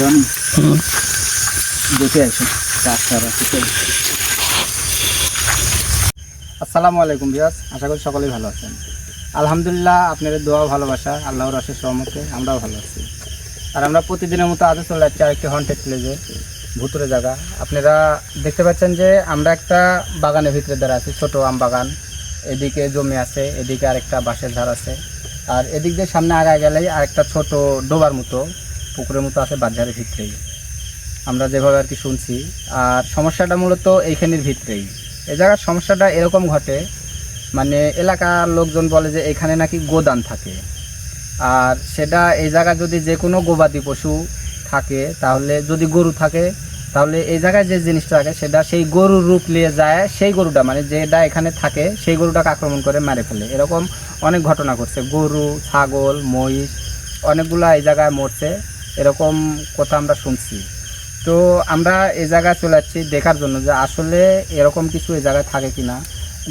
রনি দেখে আসুন আসসালামু আলাইকুম ভিউয়ার্স, আশা করি সকলেই ভালো আছেন। আলহামদুলিল্লাহ, আপনাদের দোয়া ভালোবাসা আল্লাহর অশেষ রহমতে আমরাও ভালো আছি। আর আমরা প্রতিদিনের মতো আজও চলে যাচ্ছি আরেকটি হন্টেড প্লেসে, ভুতুরে জায়গা। আপনারা দেখতে পাচ্ছেন যে আমরা একটা বাগানের ভিতরে দাঁড়া আছি, ছোটো আম বাগান। এদিকে জমি আছে, এদিকে আরেকটা বাঁশের ঝাড় আছে, আর এদিক দিয়ে সামনে আগায় গেলেই আরেকটা ছোট ডোবার মতো পুকুরের মতো আছে বাজারের ভিতরেই, আমরা যেভাবে আর কি শুনছি। আর সমস্যাটা মূলত এইখানের ভিতরেই। এই জায়গার সমস্যাটা এরকম ঘটে, মানে এলাকার লোকজন বলে যে এখানে নাকি গোদান থাকে। আর সেটা এই জায়গায় যদি যে কোনো গবাদি পশু থাকে, তাহলে যদি গরু থাকে, তাহলে এই জায়গায় যে জিনিসটা থাকে সেটা সেই গরুর রূপ নিয়ে যায়, সেই গরুটা মানে যেটা এখানে থাকে সেই গরুটাকে আক্রমণ করে মেরে ফেলে। এরকম অনেক ঘটনা ঘটছে, গরু, ছাগল, মহিষ অনেকগুলা এই জায়গায় মরছে, এরকম কথা আমরা শুনছি। তো আমরা এই জায়গায় চলে যাচ্ছি দেখার জন্য যে আসলে এরকম কিছু এই জায়গায় থাকে কিনা,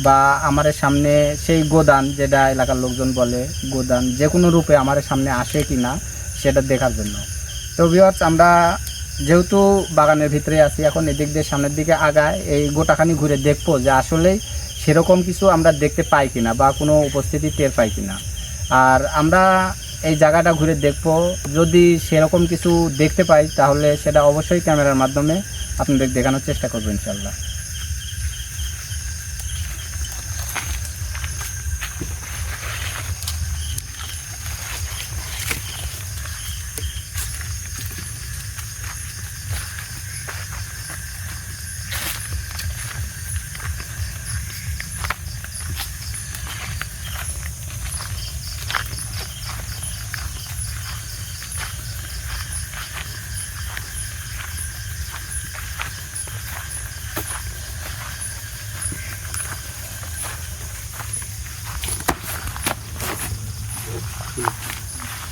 বা আমাদের সামনে সেই গোদান, যেটা এলাকার লোকজন বলে গোদান, যে কোনো রূপে আমাদের সামনে আসে কিনা সেটা দেখার জন্য। তো ভিউয়ার্স, আমরা যেহেতু বাগানের ভিতরে আছি, এখন এদিক দিয়ে সামনের দিকে আগায় এই গোটাখানি ঘুরে দেখবো যে আসলেই সেরকম কিছু আমরা দেখতে পাই কিনা বা কোনো উপস্থিতি টের পাই কিনা। আর আমরা এই জায়গাটা ঘুরে দেখবো, যদি সেরকম কিছু দেখতে পাই তাহলে সেটা অবশ্যই ক্যামেরার মাধ্যমে আপনাদের দেখানোর চেষ্টা করবো ইনশাল্লাহ।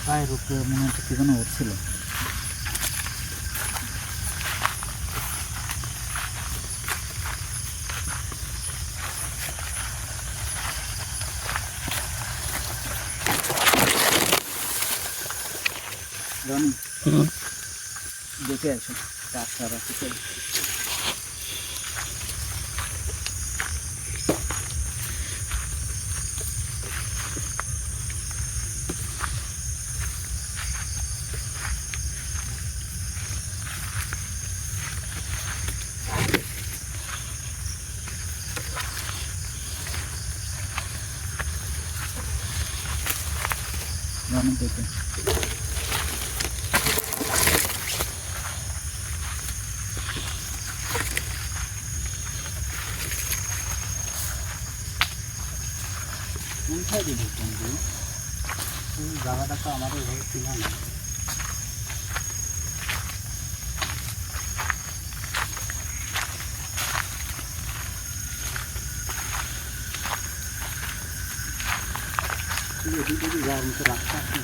পায়ের উপরে মনে হচ্ছে কি যেন উঠছিল। রনি দেখে আসুন রাস্তার রাস্তা রনি দেখে কোনটায় দিবি কিন্তু জায়গাটা তো আমাদের এভাবে ছিল না। এদিকে যাওয়ার মতো রাস্তা আছে।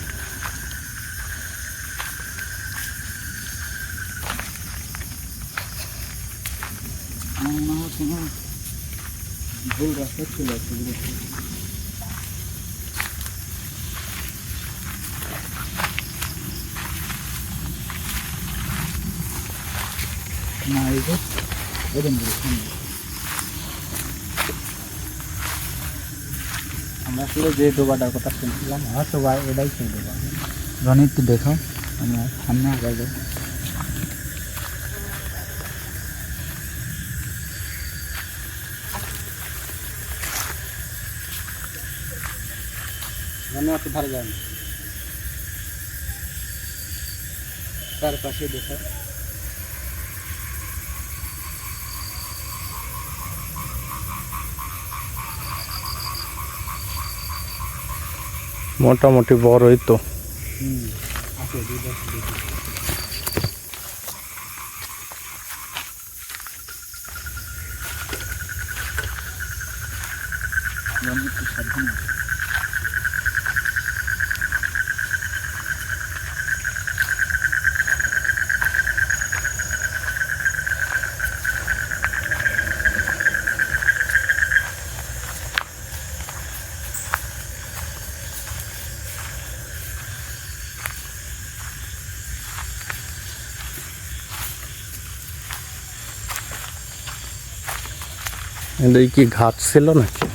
আমার মনে হয় তোমার ভুল রাস্তা ছিল না, এই যে এরকম আমরা আসলে যে ডোবাটার কথা শুনছিলাম হয়তো বা এটাই সেই ডোবা। রনি একটু দেখাও, আমি সামনে আগে যাই। রনি অত ধারে যায় না, তার পাশে দেখা মোটামুটি বড়ই তো। আছে একটু সাবধানে। এই কি ঘাট ছিল নাকি?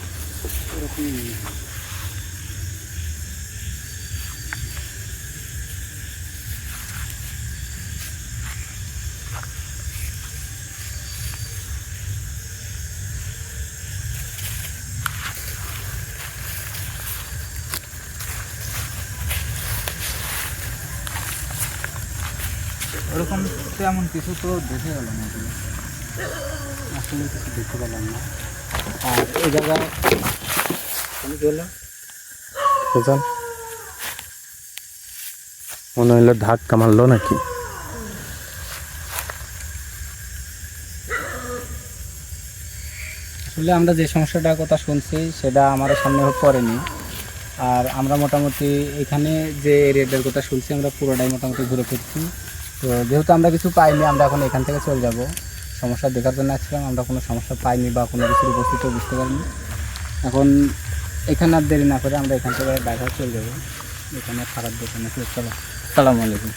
ওরকম তেমন কিছু তো দেখে গেল না, আসলে কিছু দেখতে পেলাম না। আর এই জায়গায় বুঝলেন? মনে হইলো ধাক্কা মারলো নাকি? আসলে আমরা যে সমস্যাটার কথা শুনছি সেটা আমার সামনে পড়েনি। আর আমরা মোটামুটি এখানে যে এরিয়াটার কথা শুনছি আমরা পুরোটাই মোটামুটি ঘুরে ফিরছি। তো যেহেতু আমরা কিছু পাইনি, আমরা এখন এখান থেকে চলে যাব। সমস্যা দেখার জন্য আসছিলাম, আমরা কোনো সমস্যা পাইনি বা কোনো কিছুর উপস্থিতিও বুঝতে পারিনি। এখন এখানে আর দেরি না করে আমরা এখান থেকে বাইরে চলে যাব, এখানে খারাপ দোকানে। চলো, আসসালামু আলাইকুম।